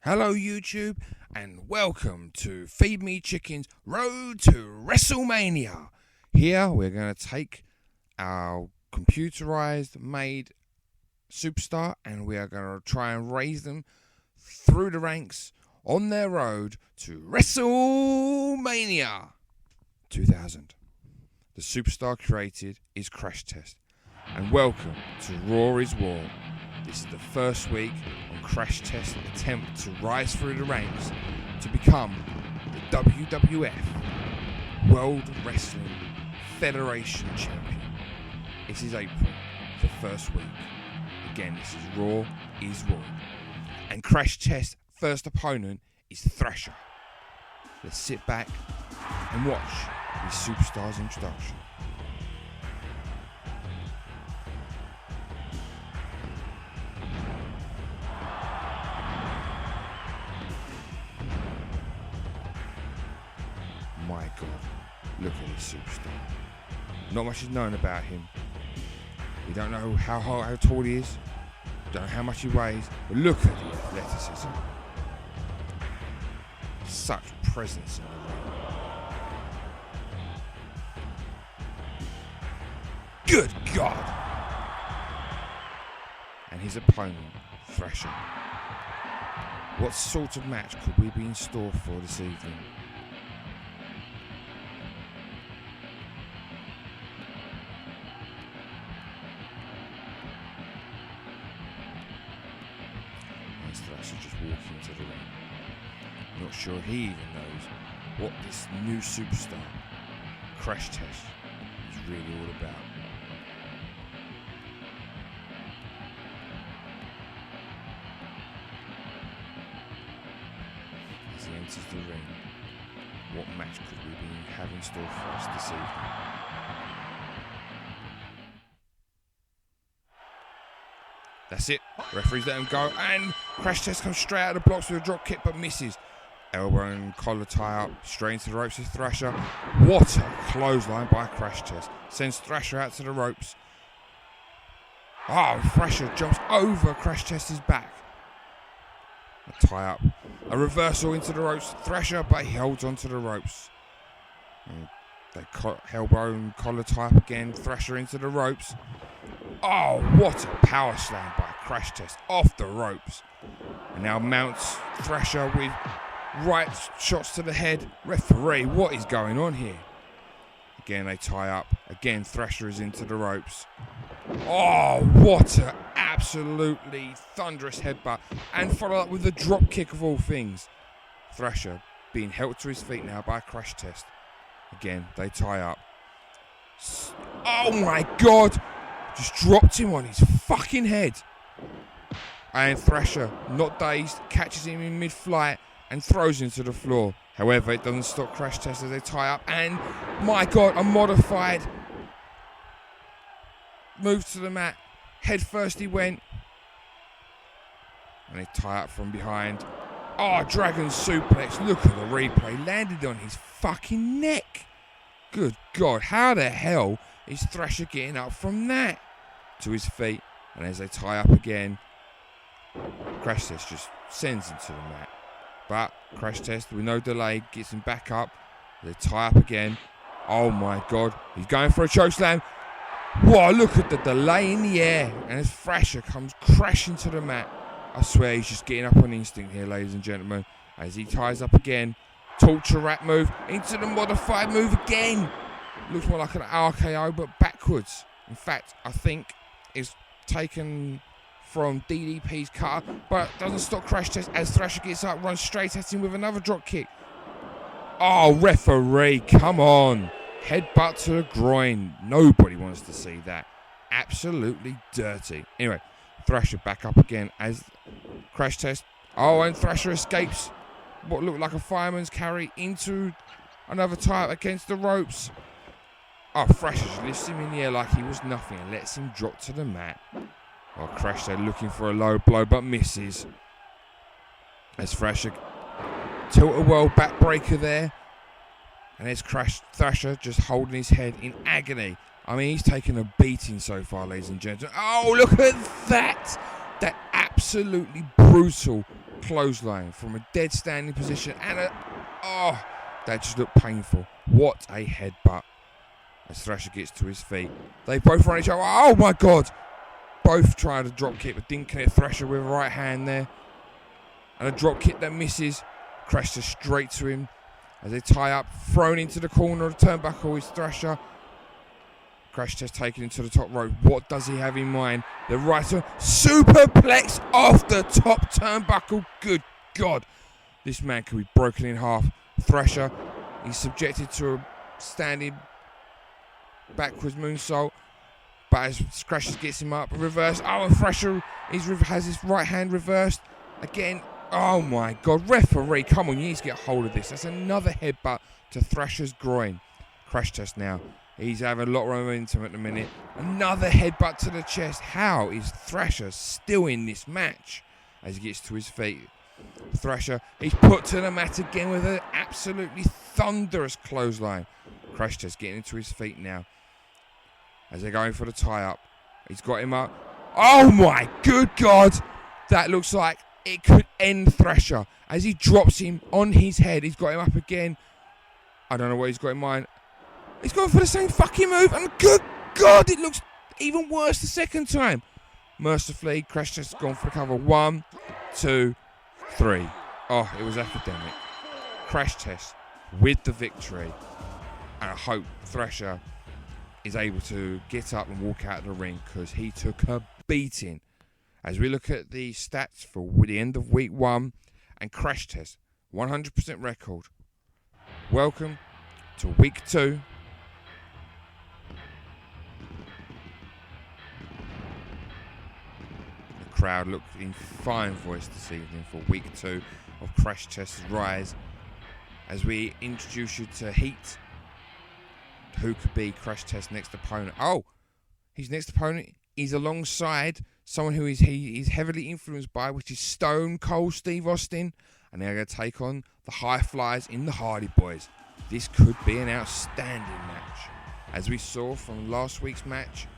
Hello YouTube and welcome to Feed Me Chicken's Road to WrestleMania. Here we're going to take our computerized made superstar and we are going to try and raise them through the ranks on their road to WrestleMania 2000. The superstar created is Crash Test. And welcome to Raw is War. This is the first week on Crash Test's attempt to rise through the ranks to become the WWF World Wrestling Federation Champion. This is April, the first week. Again, this is Raw is War. And Crash Test's first opponent is Thrasher. Let's sit back and watch this superstar's introduction. My God, look at this superstar. Not much is known about him. We don't know how tall he is, don't know how much he weighs, but look at the athleticism. Such presence in the ring. Good God! And his opponent, Thrasher. What sort of match could we be in store for this evening? Thrasher just walking into the ring. Not sure he even knows what this new superstar, Crash Test, is really all about. As he enters the ring, what match could we be having in store for us this evening? That's it. Referees let him go, and Crash Test comes straight out of the blocks with a drop kick, but misses. Elbow and collar tie up, straight into the ropes with Thrasher. What a clothesline by Crash Test. Sends Thrasher out to the ropes. Oh, Thrasher jumps over Crash Test's back. A tie up. A reversal into the ropes. Thrasher, but he holds onto the ropes. And they elbow and collar tie up again. Thrasher into the ropes. Oh, what a power slam by Crash Test off the ropes. And now mounts Thrasher with right shots to the head. Referee, what is going on here? Again, they tie up. Again, Thrasher is into the ropes. Oh, what an absolutely thunderous headbutt. And follow up with a drop kick of all things. Thrasher being held to his feet now by Crash Test. Again, they tie up. Oh my God! Just dropped him on his fucking head. And Thrasher, not dazed, catches him in mid-flight and throws him to the floor. However, it doesn't stop Crash Test as they tie up. And, my God, a modified move to the mat. Head first he went. And they tie up from behind. Oh, Dragon Suplex. Look at the replay. Landed on his fucking neck. Good God, how the hell is Thrasher getting up from that? To his feet, and as they tie up again, Crash Test just sends him to the mat. But Crash Test, with no delay, gets him back up. They tie up again. Oh my God, he's going for a chokeslam. Whoa, look at the delay in the air. And as Thrasher comes crashing to the mat, I swear he's just getting up on instinct here, ladies and gentlemen. As he ties up again, torture rat move into the modified move again. Looks more like an RKO, but backwards. In fact, I think it's taken from DDP's cutter, but doesn't stop Crash Test as Thrasher gets up, runs straight at him with another drop kick. Oh, referee, come on. Headbutt to the groin. Nobody wants to see that. Absolutely dirty. Anyway, Thrasher back up again as Crash Test. Oh, and Thrasher escapes what looked like a fireman's carry into another tie-up against the ropes. Oh, Thrasher just lifts him in the air like he was nothing and lets him drop to the mat. While Crash Test looking for a low blow but misses. As Thrasher tilt-a-whirl backbreaker there. And there's Thrasher just holding his head in agony. I mean, he's taken a beating so far, ladies and gentlemen. Oh, look at that! That absolutely brutal clothesline from a dead standing position, and that just looked painful. What a headbutt. As Thrasher gets to his feet, they both run each other. Oh my God! Both tried a drop kick, but didn't connect Thrasher with a right hand there. And a drop kick that misses. Crashed straight to him as they tie up, thrown into the corner of the turnbuckle is Thrasher. Crash Test taken into the top rope. What does he have in mind? The right superplex off the top turnbuckle. Good God. This man could be broken in half. Thrasher, he's subjected to a standing backwards moonsault. But as Crash gets him up, reverse. Oh, and Thrasher has his right hand reversed. Again, oh my God. Referee, come on, you need to get a hold of this. That's another headbutt to Thrasher's groin. Crash Test now. He's having a lot of momentum at the minute. Another headbutt to the chest. How is Thrasher still in this match? As he gets to his feet. Thrasher, he's put to the mat again with an absolutely thunderous clothesline. Crash Test getting into his feet now. As they're going for the tie-up. He's got him up. Oh my good God! That looks like it could end Thrasher. As he drops him on his head. He's got him up again. I don't know what he's got in mind. He's going for the same fucking move, and good God, it looks even worse the second time. Mercifully, Crash Test has gone for the cover. 1, 2, 3. Oh, it was academic. Crash Test with the victory. And I hope Thrasher is able to get up and walk out of the ring because he took a beating. As we look at the stats for the end of week 1 and Crash Test, 100% record. Welcome to week 2. Crowd looked in fine voice this evening for week 2 of Crash Test's rise as we introduce you to Heat, who could be Crash Test's next opponent. Oh, his next opponent is alongside someone who he is heavily influenced by, which is Stone Cold Steve Austin, and they're going to take on the High Flyers in the Hardy Boys. This could be an outstanding match. As we saw from last week's match,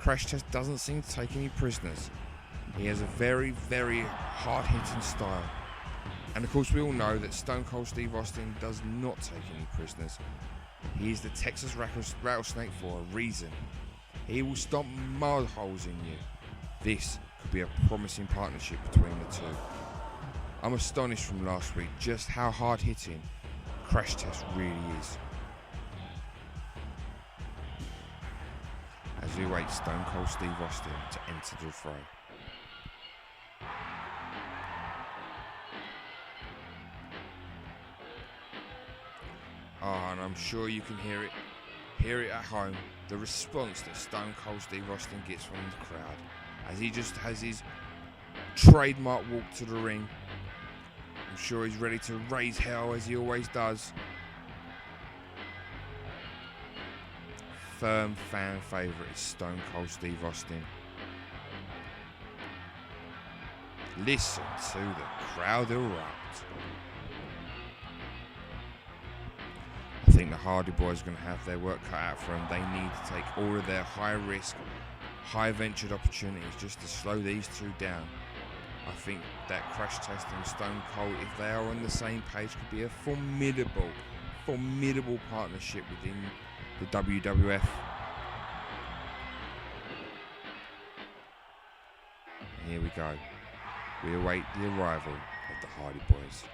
Crash Test doesn't seem to take any prisoners. He has a very, very hard-hitting style. And of course we all know that Stone Cold Steve Austin does not take any prisoners. He is the Texas Rattlesnake for a reason. He will stomp mud holes in you. This could be a promising partnership between the two. I'm astonished from last week just how hard-hitting Crash Test really is. As we wait Stone Cold Steve Austin to enter the fray. Oh, and I'm sure you can hear it at home, the response that Stone Cold Steve Austin gets from the crowd as he just has his trademark walk to the ring. I'm sure he's ready to raise hell as he always does. Firm fan favourite is Stone Cold Steve Austin. Listen to the crowd erupt. I think the Hardy Boys are going to have their work cut out for them. They need to take all of their high-risk, high-ventured opportunities just to slow these two down. I think that Crash Test and Stone Cold, if they are on the same page, could be a formidable partnership within the WWF. And here we go. We await the arrival of the Hardy Boys.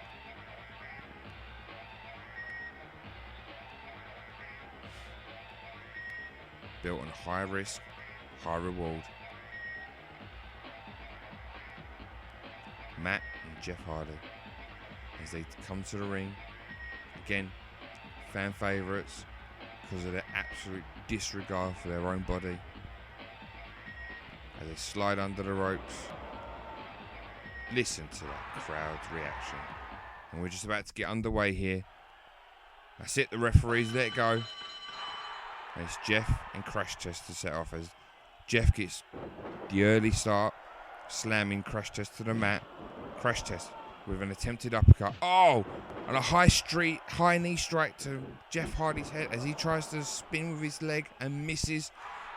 Built on high risk, high reward. Matt and Jeff Hardy as they come to the ring. Again, fan favourites because of their absolute disregard for their own body. As they slide under the ropes. Listen to that crowd's reaction. And we're just about to get underway here. That's it, the referees let it go. And it's Jeff and Crash Test to set off as Jeff gets the early start, slamming Crash Test to the mat. Crash Test with an attempted uppercut. Oh! And a high knee strike to Jeff Hardy's head as he tries to spin with his leg and misses.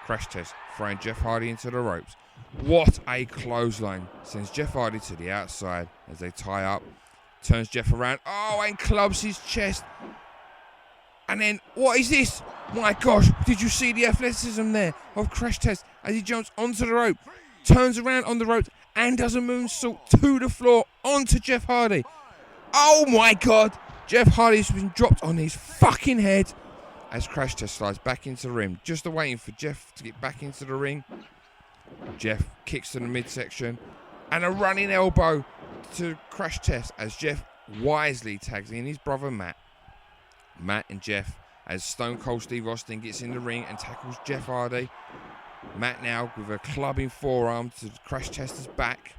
Crash Test throwing Jeff Hardy into the ropes. What a clothesline. Sends Jeff Hardy to the outside as they tie up. Turns Jeff around. Oh, and clubs his chest. And then, what is this? My gosh, did you see the athleticism there of Crash Test as he jumps onto the rope, turns around on the rope, and does a moonsault to the floor onto Jeff Hardy. Oh my God. Jeff Hardy's been dropped on his fucking head as Crash Test slides back into the ring. Just waiting for Jeff to get back into the ring. Jeff kicks to the midsection and a running elbow to Crash Test as Jeff wisely tags in his brother Matt. Matt and Jeff as Stone Cold Steve Austin gets in the ring and tackles Jeff Hardy. Matt now with a clubbing forearm to Crash Test's back.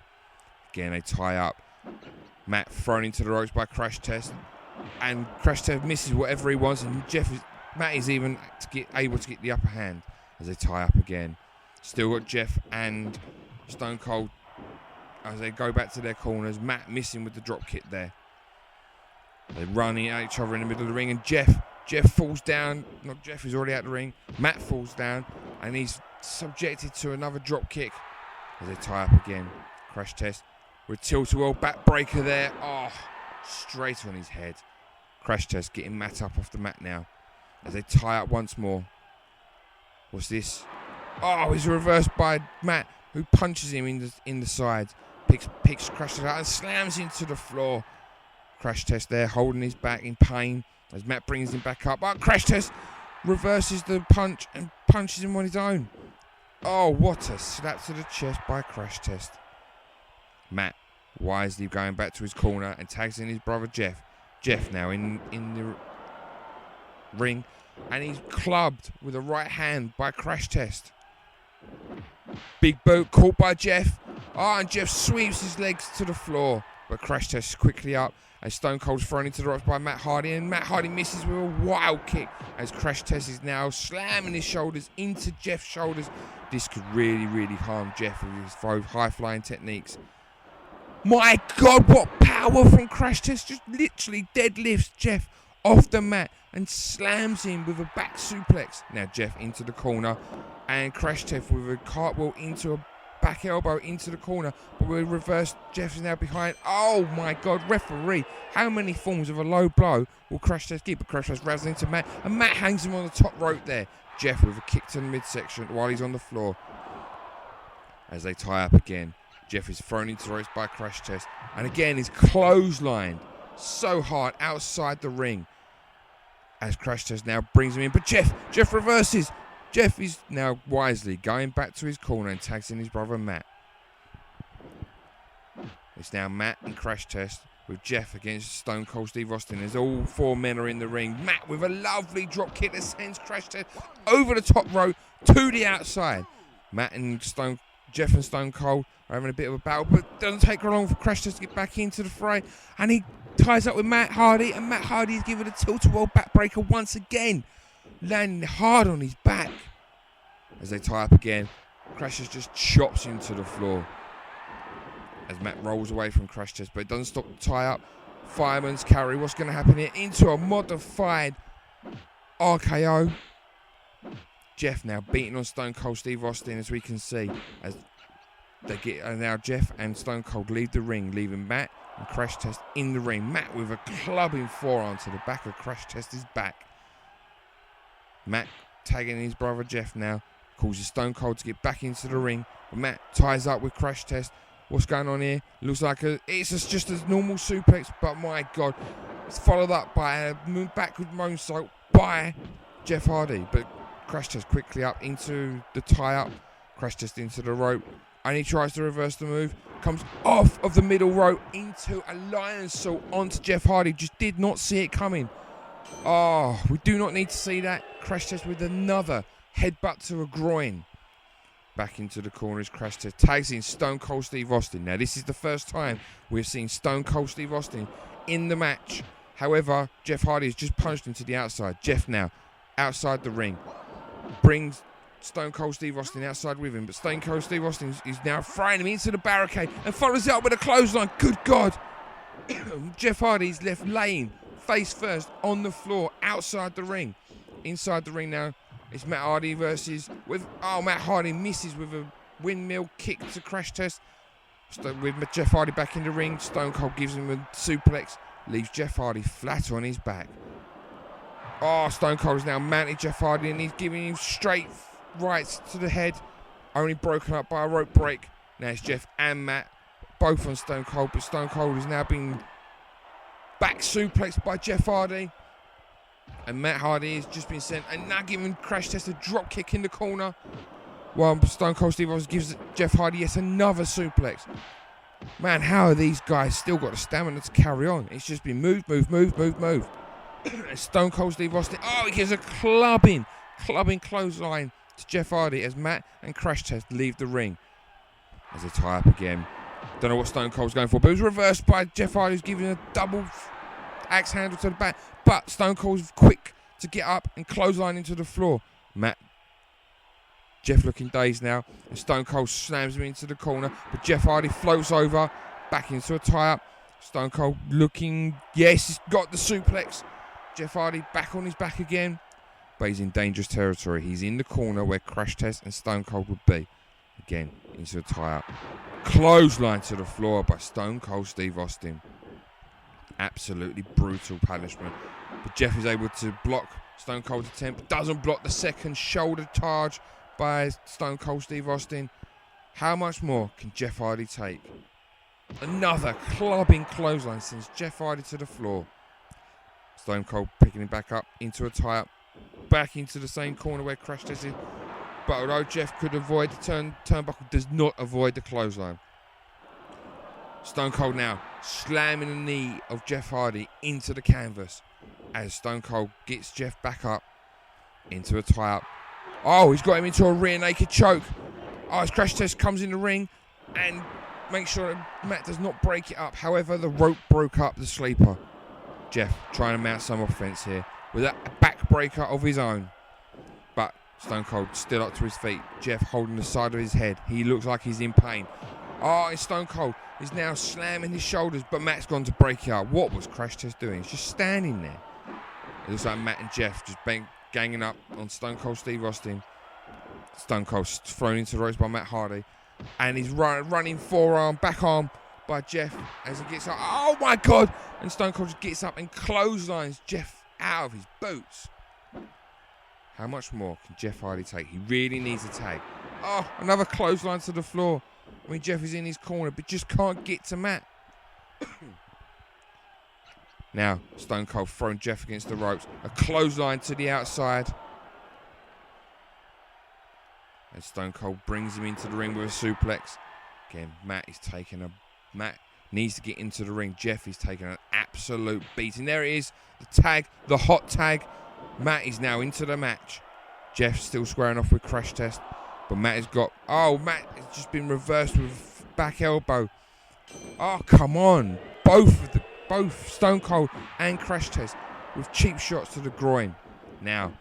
Again, they tie up. Matt thrown into the ropes by Crash Test. And Crash Test misses whatever he wants. And Matt is even able to get the upper hand as they tie up again. Still got Jeff and Stone Cold as they go back to their corners. Matt missing with the drop kick there. They're running at each other in the middle of the ring. And Jeff falls down. Not Jeff, is already out the ring. Matt falls down. And he's subjected to another drop kick as they tie up again. Crash Test with tilt-a-whirl backbreaker there. Oh, straight on his head. Crash Test getting Matt up off the mat now as they tie up once more. What's this? Oh, he's reversed by Matt, who punches him in the side. Picks Crash Test out and slams into the floor. Crash Test there holding his back in pain as Matt brings him back up. But Crash Test reverses the punch and punches him on his own. Oh, what a slap to the chest by Crash Test. Matt wisely going back to his corner and tags in his brother Jeff. Jeff now in the ring, and he's clubbed with a right hand by Crash Test. Big boot caught by Jeff. Oh, and Jeff sweeps his legs to the floor, but Crash Test quickly up as Stone Cold's thrown into the ropes by Matt Hardy, and Matt Hardy misses with a wild kick as Crash Test is now slamming his shoulders into Jeff's shoulders. This could really, really harm Jeff with his high-flying techniques. My God, what power from Crash Test. Just literally deadlifts Jeff off the mat and slams him with a back suplex. Now Jeff into the corner and Crash Test with a cartwheel into a back elbow into the corner. But with reverse, Jeff is now behind. Oh my God, referee. How many forms of a low blow will Crash Test give? But Crash Test rattles into Matt and Matt hangs him on the top rope there. Jeff with a kick to the midsection while he's on the floor. As they tie up again. Jeff is thrown into the ropes by Crash Test. And again, he's clotheslined so hard outside the ring. As Crash Test now brings him in. But Jeff reverses. Jeff is now wisely going back to his corner and tags in his brother Matt. It's now Matt and Crash Test with Jeff against Stone Cold Steve Austin as all four men are in the ring. Matt with a lovely drop kick that sends Crash Test over the top rope to the outside. Jeff and Stone Cold are having a bit of a battle, but it doesn't take long for Crash Test to get back into the fray. And he ties up with Matt Hardy, and Matt Hardy is given a tilt-a-whirl backbreaker once again, landing hard on his back. As they tie up again, Crash Test just chops into the floor as Matt rolls away from Crash Test, but it doesn't stop the tie-up. Fireman's carry, what's going to happen here? Into a modified RKO. Jeff now beating on Stone Cold Steve Austin, as we can see, as they get now Jeff and Stone Cold leave the ring, leaving Matt and Crash Test in the ring. Matt with a clubbing forearm to the back of Crash Test's back. Matt tagging his brother Jeff now, causes Stone Cold to get back into the ring. But Matt ties up with Crash Test. What's going on here? Looks like it's just a normal suplex, but my God, it's followed up by a backward moonsault by Jeff Hardy. But Crash Test quickly up into the tie-up. Crash Test into the rope. And he tries to reverse the move. Comes off of the middle rope into a lion's salt onto Jeff Hardy. Just did not see it coming. Oh, we do not need to see that. Crash Test with another headbutt to a groin. Back into the corner is Crash Test. Tags in Stone Cold Steve Austin. Now, this is the first time we've seen Stone Cold Steve Austin in the match. However, Jeff Hardy has just punched him to the outside. Jeff now outside the ring. Brings Stone Cold Steve Austin outside with him, but Stone Cold Steve Austin is now throwing him into the barricade and follows it up with a clothesline. Good God. Jeff Hardy's left laying face first on the floor outside the ring. Inside the ring now, it's Matt Hardy versus Matt Hardy misses with a windmill kick to Crash Test. With Jeff Hardy back in the ring, Stone Cold gives him a suplex, leaves Jeff Hardy flat on his back. Oh, Stone Cold has now mounted Jeff Hardy and he's giving him straight rights to the head, only broken up by a rope break. Now it's Jeff and Matt, both on Stone Cold, but Stone Cold is now being back suplexed by Jeff Hardy. And Matt Hardy has just been sent, and now giving Crash Test a drop kick in the corner, while Stone Cold Steve Austin gives Jeff Hardy yet another suplex. Man, how are these guys still got the stamina to carry on? It's just been move. Stone Cold Steve Austin, he gives a clubbing clothesline to Jeff Hardy as Matt and Crash Test leave the ring. As they tie up again. Don't know what Stone Cold's going for, but it was reversed by Jeff Hardy, who's giving a double axe handle to the back. But Stone Cold's quick to get up and clothesline into the floor. Jeff looking dazed now, and Stone Cold slams him into the corner, but Jeff Hardy floats over, back into a tie-up. Stone Cold looking, yes, he's got the suplex. Jeff Hardy back on his back again, but he's in dangerous territory. He's in the corner where Crash Test and Stone Cold would be. Again, into a tie-up. Clothesline to the floor by Stone Cold Steve Austin. Absolutely brutal punishment. But Jeff is able to block Stone Cold's attempt. Doesn't block the second shoulder charge by Stone Cold Steve Austin. How much more can Jeff Hardy take? Another clubbing clothesline sends Jeff Hardy to the floor. Stone Cold picking him back up into a tie-up. Back into the same corner where Crash Test is. But although Jeff could avoid the turnbuckle, does not avoid the clothesline. Stone Cold now slamming the knee of Jeff Hardy into the canvas as Stone Cold gets Jeff back up into a tie-up. Oh, he's got him into a rear naked choke. Oh, as Crash Test comes in the ring and makes sure that Matt does not break it up. However, the rope broke up the sleeper. Jeff trying to mount some offense here with a backbreaker of his own. But Stone Cold still up to his feet. Jeff holding the side of his head. He looks like he's in pain. Oh, and Stone Cold is now slamming his shoulders, but Matt's gone to break it up. What was Crash Test doing? He's just standing there. It looks like Matt and Jeff just ganging up on Stone Cold Steve Austin. Stone Cold thrown into the ropes by Matt Hardy. And he's running forearm, back arm by Jeff as he gets up. Oh my God! And Stone Cold just gets up and clotheslines Jeff out of his boots. How much more can Jeff Hardy take? He really needs a tag. Oh, another clothesline to the floor. I mean, Jeff is in his corner, but just can't get to Matt. Now, Stone Cold throwing Jeff against the ropes. A clothesline to the outside. And Stone Cold brings him into the ring with a suplex. Again, Matt needs to get into the ring. Jeff is taking an absolute beating. There it is. The tag, the hot tag. Matt is now into the match. Jeff's still squaring off with Crash Test. But Matt has got... Oh, Matt has just been reversed with back elbow. Oh, come on. Both Stone Cold and Crash Test with cheap shots to the groin. Now,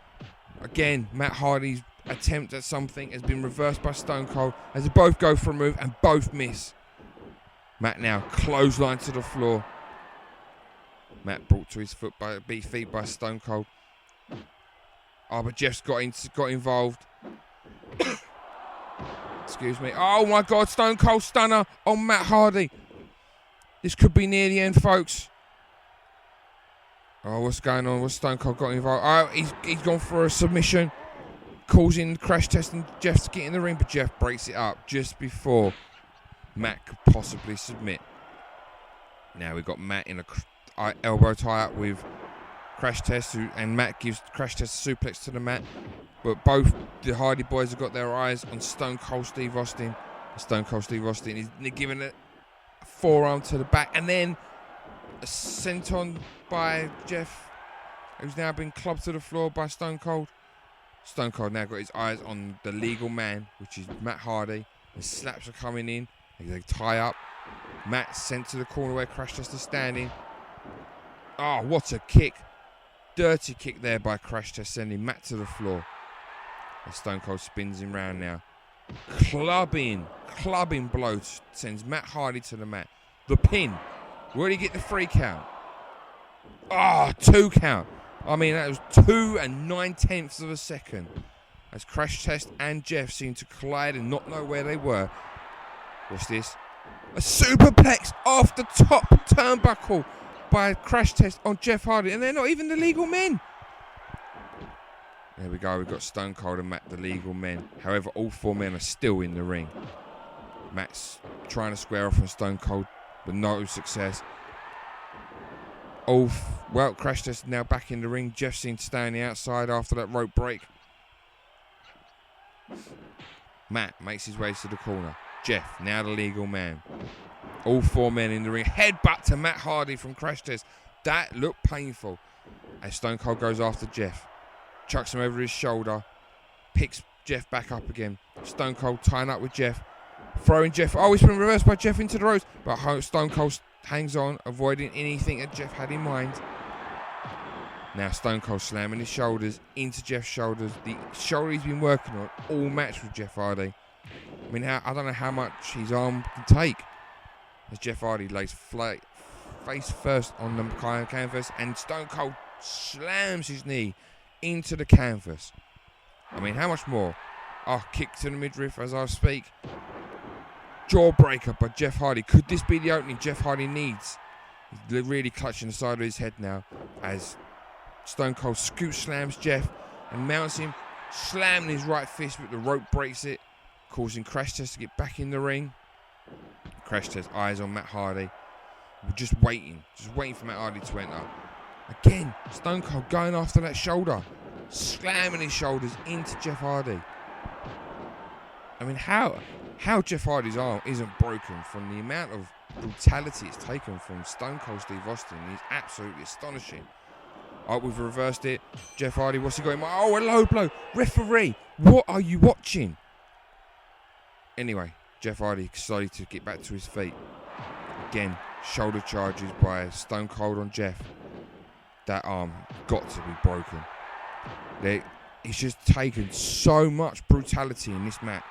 again, Matt Hardy's attempt at something has been reversed by Stone Cold as they both go for a move and both miss. Matt now clothesline to the floor. Matt brought to his feet by Stone Cold. Oh, but Jeff's got involved. Excuse me. Oh my God, Stone Cold stunner on Matt Hardy. This could be near the end, folks. Oh, what's going on? What's Stone Cold got involved? Oh, he's gone for a submission. Causing Crash Test and Jeff to get in the ring, but Jeff breaks it up just before Matt could possibly submit. Now we've got Matt in a elbow tie-up with Crash Test, and Matt gives Crash Test a suplex to the mat. But both the Hardy Boys have got their eyes on Stone Cold Steve Austin. Stone Cold Steve Austin is giving a forearm to the back, and then a senton by Jeff, who's now been clubbed to the floor by Stone Cold. Stone Cold now got his eyes on the legal man, which is Matt Hardy. The slaps are coming in. They tie up. Matt sent to the corner where Crash Test is standing. Oh, what a kick. Dirty kick there by Crash Test, sending Matt to the floor. And Stone Cold spins him round now. Clubbing blow sends Matt Hardy to the mat. The pin. Where did he get the 3 count? Oh, 2 count. I mean, that was 2 9/10 of a second. as Crash Test and Jeff seem to collide and not know where they were. What's this? A superplex off the top turnbuckle by Crash Test on Jeff Hardy, and they're not even the legal men. There we go, we've got Stone Cold and Matt, the legal men. However, all 4 men are still in the ring. Matt's trying to square off on Stone Cold, but no success. Well, Crash Test now back in the ring. Jeff seems to stay on the outside after that rope break. Matt makes his way to the corner. Jeff, now the legal man. All 4 men in the ring. Headbutt to Matt Hardy from Crash Test. That looked painful. As Stone Cold goes after Jeff. Chucks him over his shoulder. Picks Jeff back up again. Stone Cold tying up with Jeff. Throwing Jeff. Oh, he's been reversed by Jeff into the ropes. But Stone Cold hangs on, avoiding anything that Jeff had in mind. Now Stone Cold slamming his shoulders into Jeff's shoulders. The shoulder he's been working on all match with Jeff Hardy. I mean, I don't know how much his arm can take. As Jeff Hardy lays face first on the canvas, and Stone Cold slams his knee into the canvas. I mean, how much more? Oh, kick to the midriff as I speak. Jawbreaker by Jeff Hardy. Could this be the opening Jeff Hardy needs? He's really clutching the side of his head now as Stone Cold scoop slams Jeff and mounts him, slamming his right fist, but the rope breaks it, causing Crash Test to get back in the ring. Crash Test eyes on Matt Hardy. We're just waiting for Matt Hardy to enter. Again, Stone Cold going after that shoulder, slamming his shoulders into Jeff Hardy. I mean, how Jeff Hardy's arm isn't broken from the amount of brutality it's taken from Stone Cold Steve Austin is absolutely astonishing. Oh, we've reversed it. Jeff Hardy, what's he got? Oh, a low blow. Referee, what are you watching? Anyway, Jeff Hardy decided to get back to his feet. Again, shoulder charges by Stone Cold on Jeff. That arm got to be broken. It's just taken so much brutality in this match.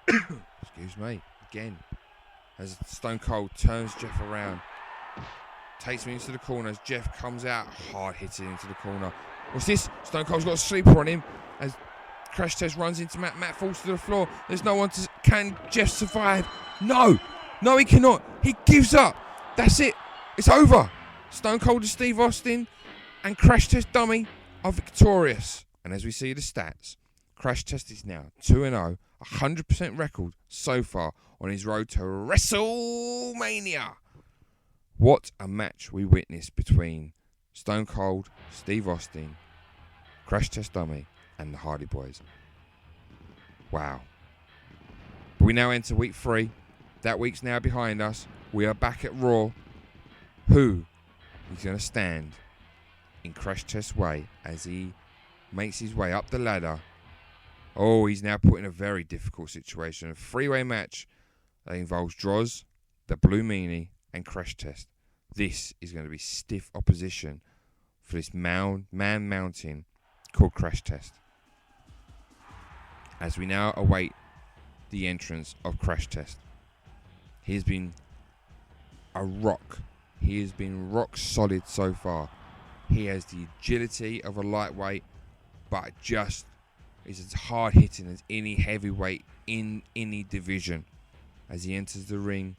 Excuse me. Again, as Stone Cold turns Jeff around. Takes me into the corner as Jeff comes out hard hitting into the corner. What's this? Stone Cold's got a sleeper on him as Crash Test runs into Matt. Matt falls to the floor. There's no one to... Can Jeff survive? No, he cannot. He gives up. That's it. It's over. Stone Cold and Steve Austin and Crash Test Dummy are victorious. And as we see the stats, Crash Test is now 2-0, 100% record so far on his road to WrestleMania. What a match we witnessed between Stone Cold, Steve Austin, Crash Test Dummy, and the Hardy Boys. Wow. But we now enter week 3. That week's now behind us. We are back at Raw. Who is going to stand in Crash Test's way as he makes his way up the ladder? Oh, he's now put in a very difficult situation. A 3-way match that involves Droz, the Blue Meanie, and Crash Test. This is going to be stiff opposition for this man mountain called Crash Test. As we now await the entrance of Crash Test. He has been a rock. He has been rock solid so far. He has the agility of a lightweight, but just is as hard hitting as any heavyweight in any division. As he enters the ring,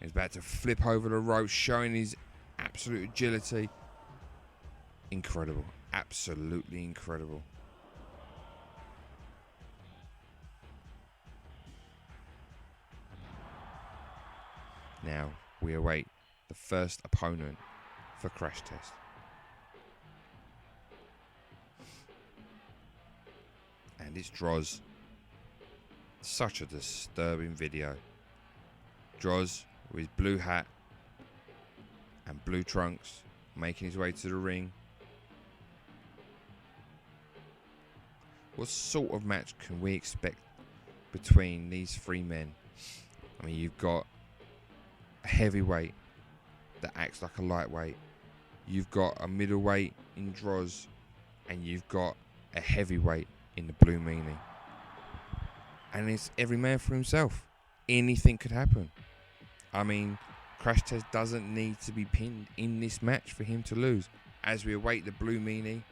he's about to flip over the rope, showing his absolute agility. Incredible. Absolutely incredible. Now we await the first opponent for Crash Test. And it's Droz. Such a disturbing video. Droz with his blue hat and blue trunks making his way to the ring. What sort of match can we expect between these 3 men? I mean, you've got a heavyweight that acts like a lightweight. You've got a middleweight in Droz, and you've got a heavyweight in the Blue Meanie. And it's every man for himself. Anything could happen. I mean, Crash Test doesn't need to be pinned in this match for him to lose. As we await the Blue Meanie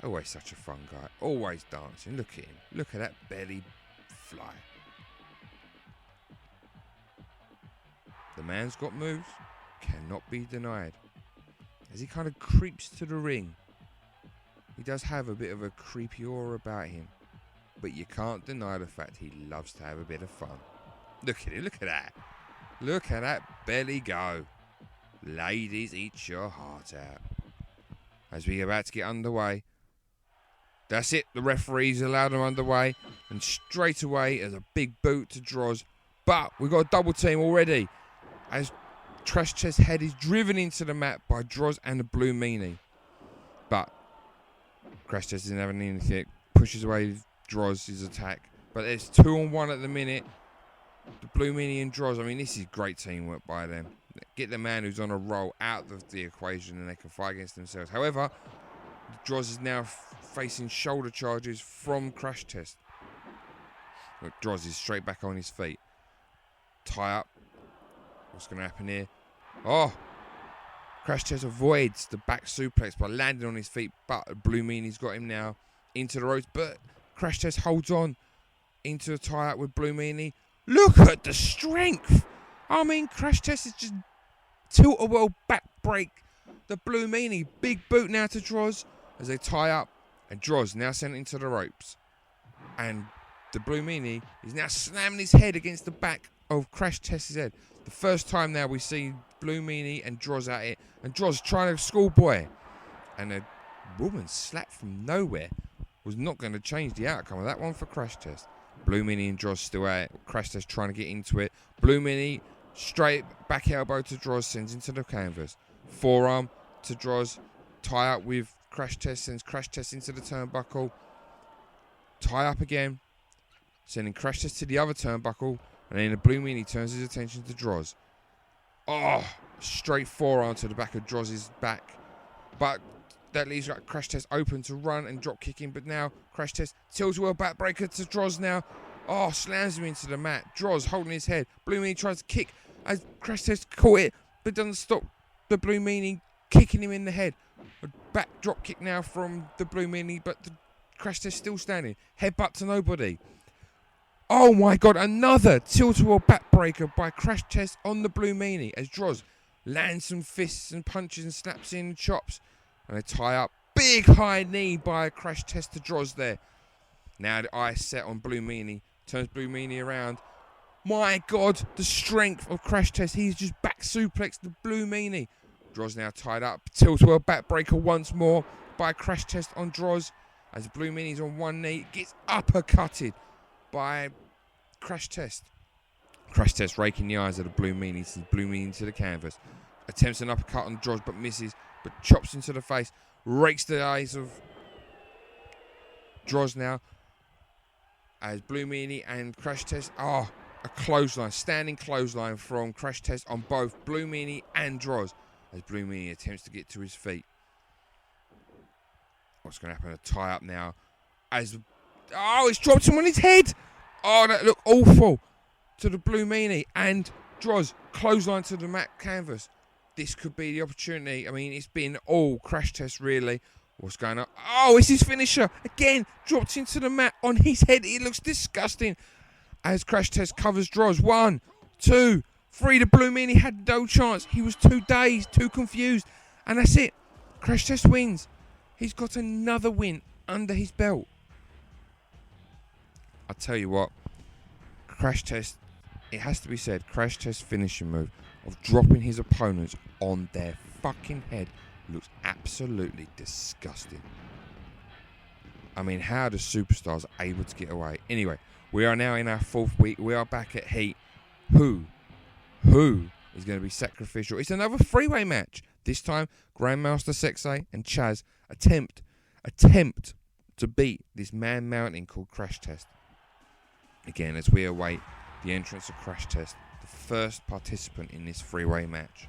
Always such a fun guy. Always dancing. Look at him. Look at that belly fly. The man's got moves. Cannot be denied. As he kind of creeps to the ring. He does have a bit of a creepy aura about him. But you can't deny the fact he loves to have a bit of fun. Look at it. Look at that. Look at that belly go. Ladies, eat your heart out. As we're about to get underway. That's it. The referees allowed him underway. And straight away, there's a big boot to Droz. But we've got a double team already. As Crash Chest's head is driven into the mat by Droz and the Blue Meanie. But Crash Chest isn't having anything. Pushes away Droz's attack. But there's 2-on-1 at the minute. The Blue Meanie and Droz. I mean, this is great teamwork by them. Get the man who's on a roll out of the equation and they can fight against themselves. However, Droz is now facing shoulder charges from Crash Test. Look, Droz is straight back on his feet. Tie up. What's going to happen here? Oh! Crash Test avoids the back suplex by landing on his feet, but Blue Meanie's got him now into the ropes. But Crash Test holds on into a tie-up with Blue Meanie. Look at the strength! I mean, Crash Test is just tilt-a-whirl back break. The Blue Meanie, big boot now to Droz as they tie up. And Droz now sent into the ropes. And the Blue Meanie is now slamming his head against the back of Crash Test's head. The first time now we see Blue Meanie and Droz at it. And Droz trying to schoolboy. And a woman slap from nowhere was not going to change the outcome of that one for Crash Test. Blue Meanie and Droz still at it. Crash Test trying to get into it. Blue Meanie straight back elbow to Droz, sends into the canvas. Forearm to Droz. Tie up with Crash Test, sends Crash Test into the turnbuckle. Tie up again. Sending Crash Test to the other turnbuckle. And then the Blue Meanie turns his attention to Droz. Oh, straight forearm to the back of Droz's back. But that leaves Crash Test open to run and drop kicking. But now Crash Test tilts well backbreaker to Droz now. Oh, slams him into the mat. Droz holding his head. Blue Meanie tries to kick as Crash Test caught it. But doesn't stop the Blue Meanie kicking him in the head. A back drop kick now from the Blue Meanie. But the Crash Test still standing. Headbutt to nobody. Oh my God, another tilt-a-whirl backbreaker by Crash Test on the Blue Meanie as Droz lands some fists and punches and snaps in and chops. And they tie up. Big high knee by Crash Test to Droz there. Now the eye set on Blue Meanie. Turns Blue Meanie around. My God, the strength of Crash Test. He's just back suplexed the Blue Meanie. Droz now tied up. Tilt-a-whirl backbreaker once more by Crash Test on Droz. As Blue Meanie's on one knee, gets uppercutted by Crash Test. Crash Test raking the eyes of the Blue Meanie. Sends Blue Meanie to the canvas. Attempts an uppercut on Droz but misses. But chops into the face. Rakes the eyes of Droz now. As Blue Meanie and Crash Test. Oh, a clothesline. Standing clothesline from Crash Test on both Blue Meanie and Droz. As Blue Meanie attempts to get to his feet. What's going to happen? A tie up now. As it's dropped him on his head. Oh, that looked awful to the Blue Meanie. And Droz clothesline to the mat canvas. This could be the opportunity. I mean, it's been all Crash Test, really. What's going on? Oh, it's his finisher. Again, dropped into the mat on his head. It looks disgusting. As Crash Test covers Droz. 1, 2, 3. The Blue Meanie had no chance. He was too dazed, too confused. And that's it. Crash Test wins. He's got another win under his belt. I'll tell you what. Crash Test, it has to be said, Crash Test's finishing move of dropping his opponents on their fucking head looks absolutely disgusting. I mean, how the superstars are able to get away? Anyway, we are now in our 4th week. We are back at Heat. Who is going to be sacrificial? It's another 3-way match. This time, Grandmaster Sexay and Chaz attempt to beat this man mountain called Crash Test. Again, as we await the entrance of Crash Test, the first participant in this 3-way match.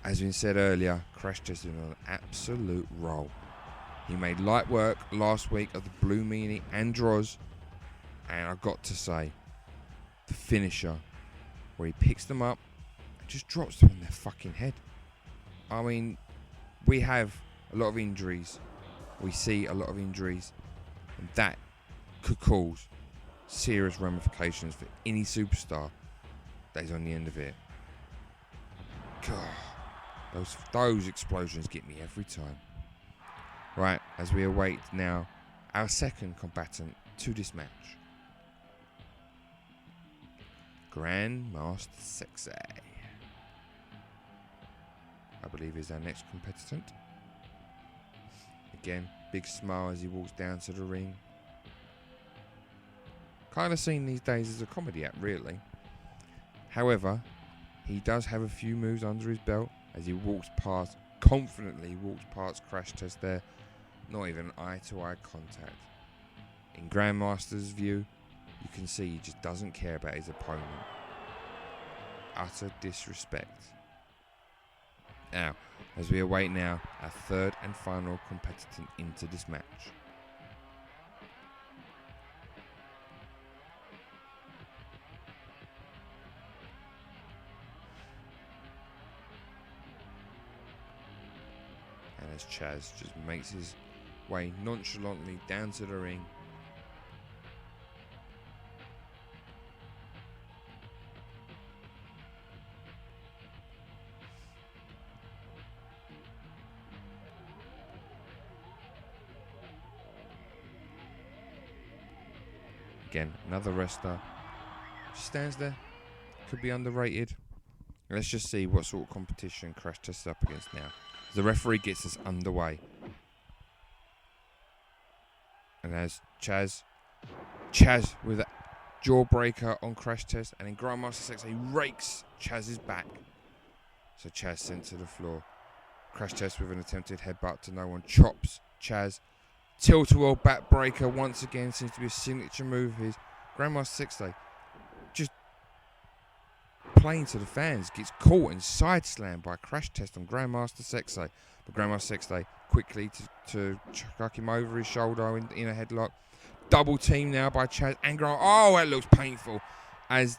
As we said earlier, Crash Test is on an absolute roll. He made light work last week of the Blue Meanie and Droz. And I've got to say, the finisher, where he picks them up and just drops them on their fucking head. I mean, we have a lot of injuries we see a lot of injuries, and that could cause serious ramifications for any superstar that is on the end of it. God, those explosions get me every time. Right, as we await now our second combatant to this match, Grandmaster Sexay, I believe, is our next combatant. Again, big smile as he walks down to the ring. Kind of seen these days as a comedy act, really. However, he does have a few moves under his belt as he confidently walks past Crash Test there. Not even eye-to-eye contact. In Grandmaster's view, you can see he just doesn't care about his opponent. Utter disrespect. Now, as we await now our third and final combatant into this match. And as Chaz just makes his way nonchalantly down to the ring, again, another wrestler stands there, could be underrated. Let's just see what sort of competition Crash Test is up against now. The referee gets us underway. And as Chaz with a jawbreaker on Crash Test, and then Grandmaster Sexay rakes Chaz's back. So Chaz sent to the floor. Crash Test with an attempted headbutt to no one, chops Chaz. Tilt-a-whirl backbreaker once again seems to be a signature move of his. Grandmaster Sexay just playing to the fans, gets caught and side slammed by Crash Test on Grandmaster Sexay. But Grandmaster Sexay quickly to chuck him over his shoulder in a headlock. Double team now by Chaz and oh, that looks painful as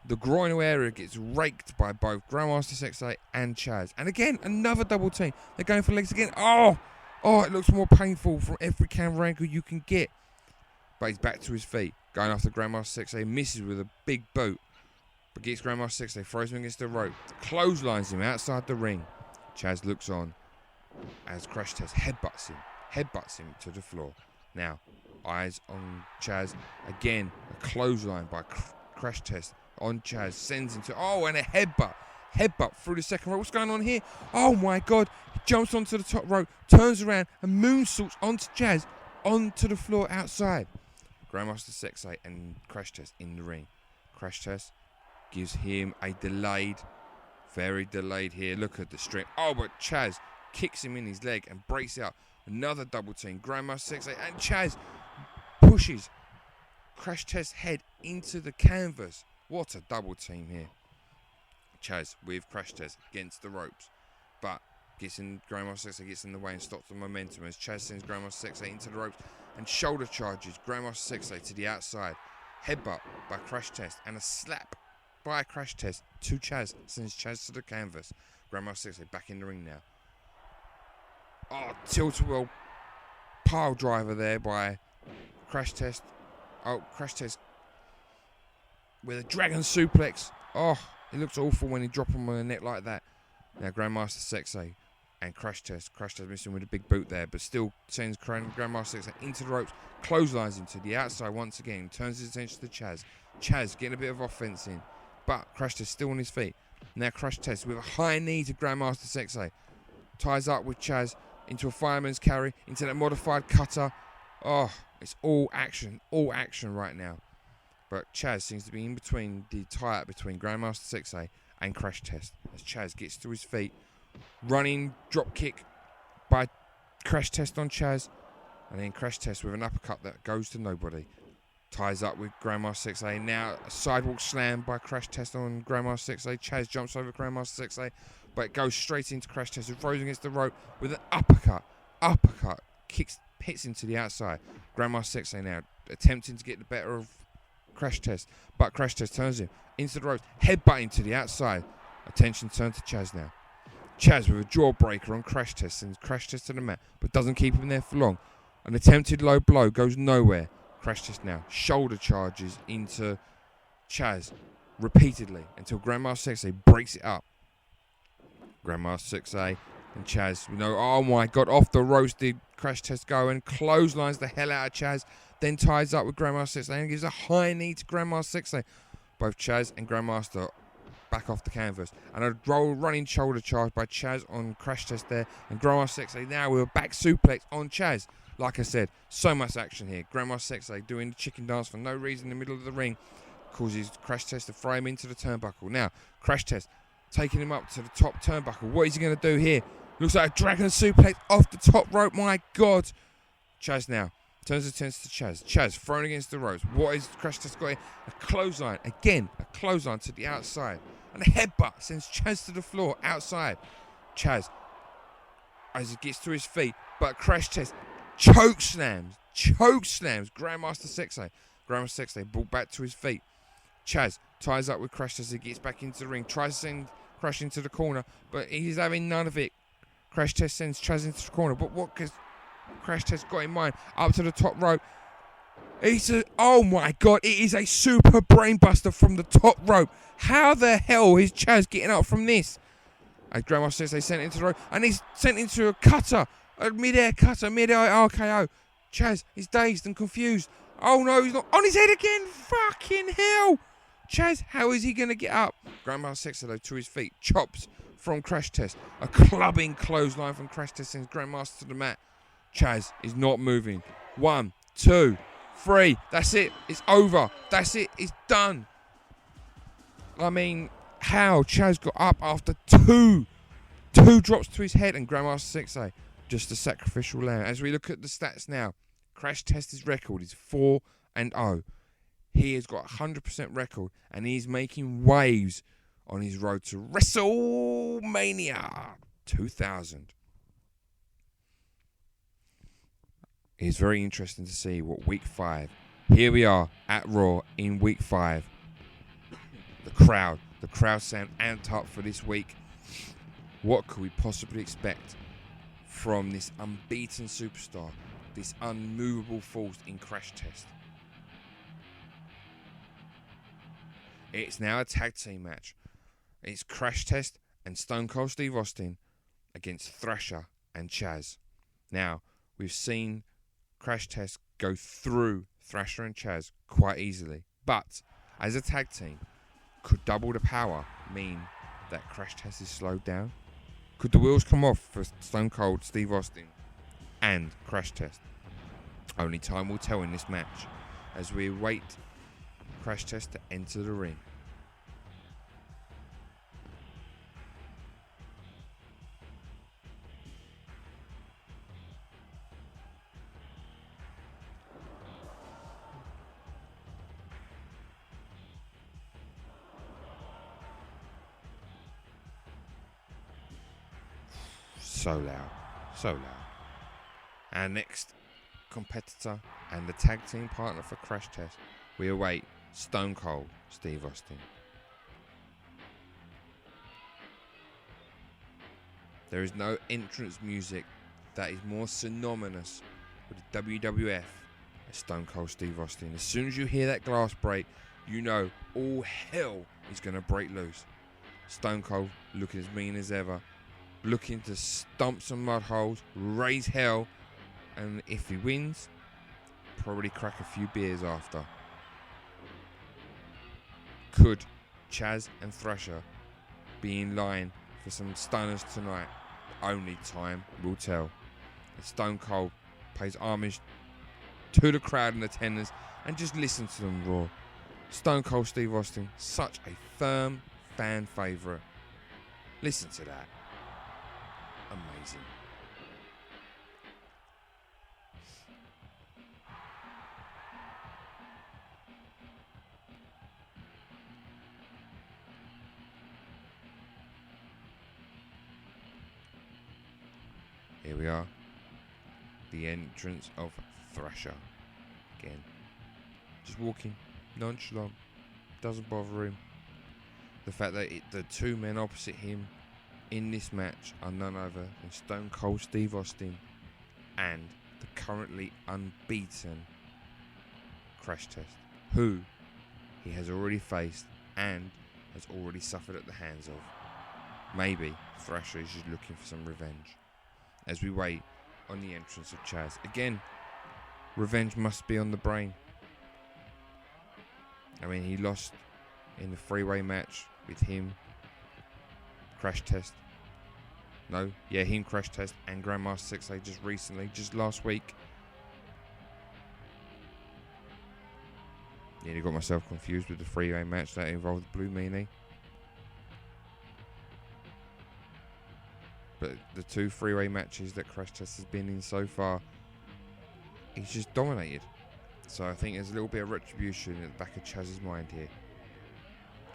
the groinal area gets raked by both Grandmaster Sexay and Chaz. And again, another double team. They're going for legs again. Oh, it looks more painful from every camera angle you can get. But he's back to his feet. Going after Grandmaster Sexay, misses with a big boot. But gets Grandmaster Sexay, throws him against the rope. Clotheslines him outside the ring. Chaz looks on as Crash Test headbutts him to the floor. Now, eyes on Chaz. Again, a clothesline by Crash Test on Chaz. Sends him to, and a headbutt. Headbutt through the second rope. What's going on here? Oh my God. He jumps onto the top rope, turns around and moonsaults onto Chaz, onto the floor outside. Grandmaster Sexay and Crash Test in the ring. Crash Test gives him a very delayed here. Look at the strength. But Chaz kicks him in his leg and breaks out. Another double team. Grandmaster Sexay and Chaz pushes Crash Test's head into the canvas. What a double team here. Chaz with Crash Test against the ropes, but Grandmaster Sexay gets in the way and stops the momentum as Chaz sends Grandmaster Sexay into the ropes and shoulder charges Grandmaster Sexay to the outside. Headbutt by Crash Test and a slap by Crash Test to Chaz sends Chaz to the canvas. Grandmaster Sexay back in the ring now. Tilt-a-whirl pile driver there by Crash Test. Crash Test with a dragon suplex. It looks awful when he drops him on the neck like that. Now Grandmaster Sexay and Crash Test. Crash Test missing with a big boot there, but still sends Grandmaster Sexay into the ropes, clotheslines him to the outside once again, turns his attention to Chaz. Chaz getting a bit of offense in, but Crash Test still on his feet. Now Crash Test with a high knee to Grandmaster Sexay. Ties up with Chaz into a fireman's carry, into that modified cutter. It's all action right now. But Chaz seems to be in between the tie-up between Grandmaster Sexay and Crash Test. As Chaz gets to his feet, running drop kick by Crash Test on Chaz. And then Crash Test with an uppercut that goes to nobody. Ties up with Grandmaster Sexay. Now a sidewalk slam by Crash Test on Grandmaster Sexay. Chaz jumps over Grandmaster Sexay, but it goes straight into Crash Test, who throws against the rope with an uppercut. Hits him to the outside. Grandmaster Sexay now attempting to get the better of Crash Test, but Crash Test turns him into the ropes, headbutting to the outside. Attention turned to Chaz now. Chaz with a jawbreaker on Crash Test, sends Crash Test to the mat, but doesn't keep him there for long. An attempted low blow goes nowhere. Crash Test now shoulder charges into Chaz repeatedly until Grandmaster Sexay breaks it up. Grandmaster Sexay and Chaz, oh my god, off the ropes did Crash Test go and clotheslines the hell out of Chaz, then ties up with Grandmaster Sexay and gives a high knee to Grandmaster Sexay. Both Chaz and Grandmaster back off the canvas, and a running shoulder charge by Chaz on Crash Test there, and Grandmaster Sexay now with a back suplex on Chaz. Like I said, so much action here. Grandmaster Sexay doing the chicken dance for no reason in the middle of the ring causes Crash Test to throw him into the turnbuckle. Now, Crash Test taking him up to the top turnbuckle. What is he going to do here? Looks like a dragon suplex off the top rope. My God. Chaz now turns his attention to Chaz. Chaz thrown against the ropes. What is Crash Test got here? A clothesline. Again, a clothesline to the outside. And a headbutt sends Chaz to the floor outside. Chaz, as he gets to his feet, but Crash Test choke slams Grandmaster Sexay. Grandmaster Sexay brought back to his feet. Chaz ties up with Crash Test as he gets back into the ring. Tries to send Crash into the corner, but he's having none of it. Crash Test sends Chaz into the corner, but what has Crash Test got in mind? Up to the top rope. Oh my God, it is a super brainbuster from the top rope. How the hell is Chaz getting up from this? As Grandmaster Sexay sent into the rope, and he's sent into a cutter, a mid-air cutter, mid-air RKO. Chaz is dazed and confused. Oh no, he's not on his head again. Fucking hell. Chaz, how is he going to get up? Grandmaster Sexay though to his feet, chops from Crash Test. A clubbing clothesline from Crash Test sends Grandmaster to the mat. Chaz is not moving. 1, 2, 3. That's it. It's over. That's it. It's done. I mean, how Chaz got up after two drops to his head, and Grandmaster Sexay just a sacrificial lamb. As we look at the stats now, Crash Test's record is 4-0. He has got a 100% record, and he's making waves on his road to WrestleMania 2000. It's very interesting to see what week 5. Here we are at Raw in week 5. The crowd sound amped up for this week. What could we possibly expect from this unbeaten superstar, this unmovable force in Crash Test? It's now a tag team match. It's Crash Test and Stone Cold Steve Austin against Thrasher and Chaz. Now, we've seen Crash Test go through Thrasher and Chaz quite easily. But, as a tag team, could double the power mean that Crash Test is slowed down? Could the wheels come off for Stone Cold Steve Austin and Crash Test? Only time will tell in this match as we await Crash Test to enter the ring. So loud. Our next competitor and the tag team partner for Crash Test, we await Stone Cold Steve Austin. There is no entrance music that is more synonymous with the WWF as Stone Cold Steve Austin. As soon as you hear that glass break, you know all hell is going to break loose. Stone Cold looking as mean as ever, looking to stomp some mud holes, raise hell, and if he wins, probably crack a few beers after. Could Chaz and Thrasher be in line for some stunners tonight? Only time will tell. And Stone Cold pays homage to the crowd and attendance and just listen to them roar. Stone Cold Steve Austin, such a firm fan favourite. Listen to that. Amazing. Here we are. The entrance of Thrasher. Again. Just walking. Nonchalant. Doesn't bother him. The fact that the two men opposite him in this match are none other than Stone Cold Steve Austin and the currently unbeaten Crash Test, who he has already faced and has already suffered at the hands of. Maybe Thrasher is just looking for some revenge. As we wait on the entrance of Chaz. Again, revenge must be on the brain. I mean, he lost in the three-way match with him, Crash Test. Him, Crash Test, and Grandmaster 6A just recently, just last week. Nearly got myself confused with the three-way match that involved Blue Meanie. But the two three-way matches that Crash Test has been in so far, he's just dominated. So I think there's a little bit of retribution in the back of Chaz's mind here.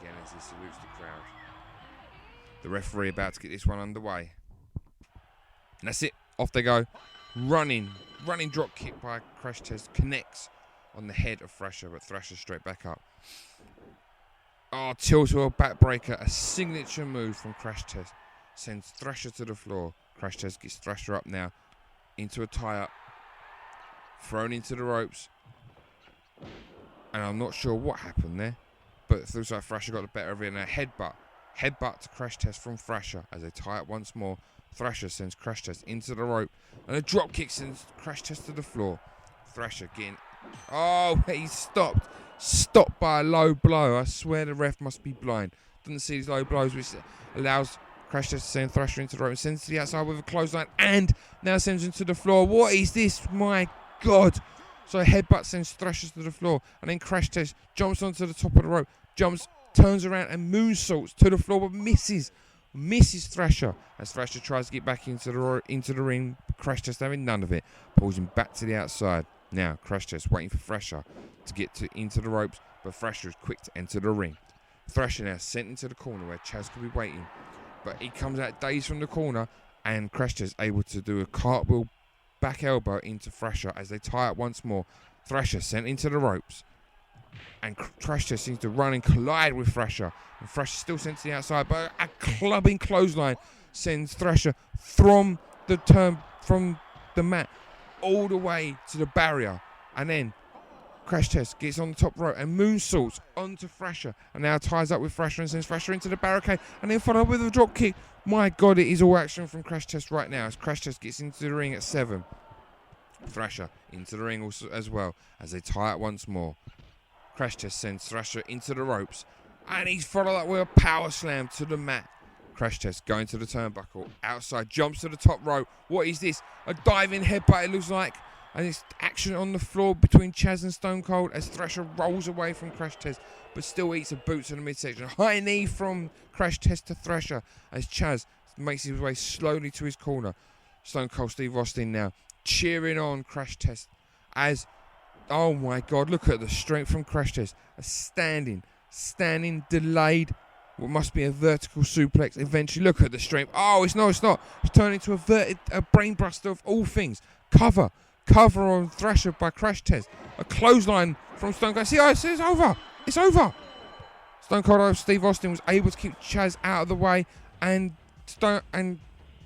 Again, as he salutes the crowd. The referee about to get this one underway. And that's it. Off they go. Running drop kick by Crash Test connects on the head of Thrasher, but Thrasher straight back up. Tilt-a-whirl backbreaker, a signature move from Crash Test. Sends Thrasher to the floor. Crash Test gets Thrasher up now into a tie-up. Thrown into the ropes. And I'm not sure what happened there, but it looks like Thrasher got the better of it in a headbutt. Headbutt to Crash Test from Thrasher as they tie up once more. Thrasher sends Crash Test into the rope. And a drop kick sends Crash Test to the floor. Thrasher getting... he's stopped. Stopped by a low blow. I swear the ref must be blind. Doesn't see these low blows, which allows Crash Test to send Thrasher into the rope. Sends to the outside with a clothesline. And now sends him to the floor. What is this? My God. So headbutt sends Thrasher to the floor. And then Crash Test jumps onto the top of the rope. Turns around and moonsaults to the floor, but misses Thrasher as Thrasher tries to get back into the ring. Crash Test having none of it, pulls him back to the outside. Now Crash Test waiting for Thrasher to get into the ropes, but Thrasher is quick to enter the ring. Thrasher now sent into the corner where Chaz could be waiting, but he comes out dazed from the corner, and Crash Test able to do a cartwheel back elbow into Thrasher as they tie up once more. Thrasher sent into the ropes. And Crash Test seems to run and collide with Thrasher. And Thrasher still sent to the outside, but a clubbing clothesline sends Thrasher from the mat all the way to the barrier. And then Crash Test gets on the top rope and moonsaults onto Thrasher. And now ties up with Thrasher and sends Thrasher into the barricade. And then followed up with a drop kick. My God, it is all action from Crash Test right now as Crash Test gets into the ring at 7. Thrasher into the ring also as well as they tie up once more. Crash Test sends Thrasher into the ropes, and he's followed up with a power slam to the mat. Crash Test going to the turnbuckle, outside, jumps to the top rope. What is this? A diving headbutt, it looks like. And it's action on the floor between Chaz and Stone Cold as Thrasher rolls away from Crash Test, but still eats a boot to the midsection. High knee from Crash Test to Thrasher as Chaz makes his way slowly to his corner. Stone Cold Steve Austin now cheering on Crash Test as... Oh my God, look at the strength from Crash Test. A standing, delayed, what must be a vertical suplex. Eventually, look at the strength. Oh, it's not. It's turning into a brainbuster of all things. Cover on Thrasher by Crash Test. A clothesline from Stone Cold. See, it's over. It's over. Stone Cold Steve Austin was able to keep Chaz out of the way, and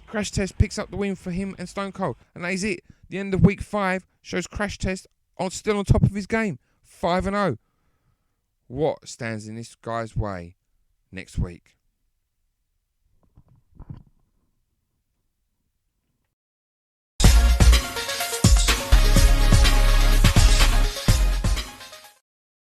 Crash Test picks up the win for him and Stone Cold. And that is it. The end of week 5 shows Crash Test still on top of his game, 5-0. What stands in this guy's way next week?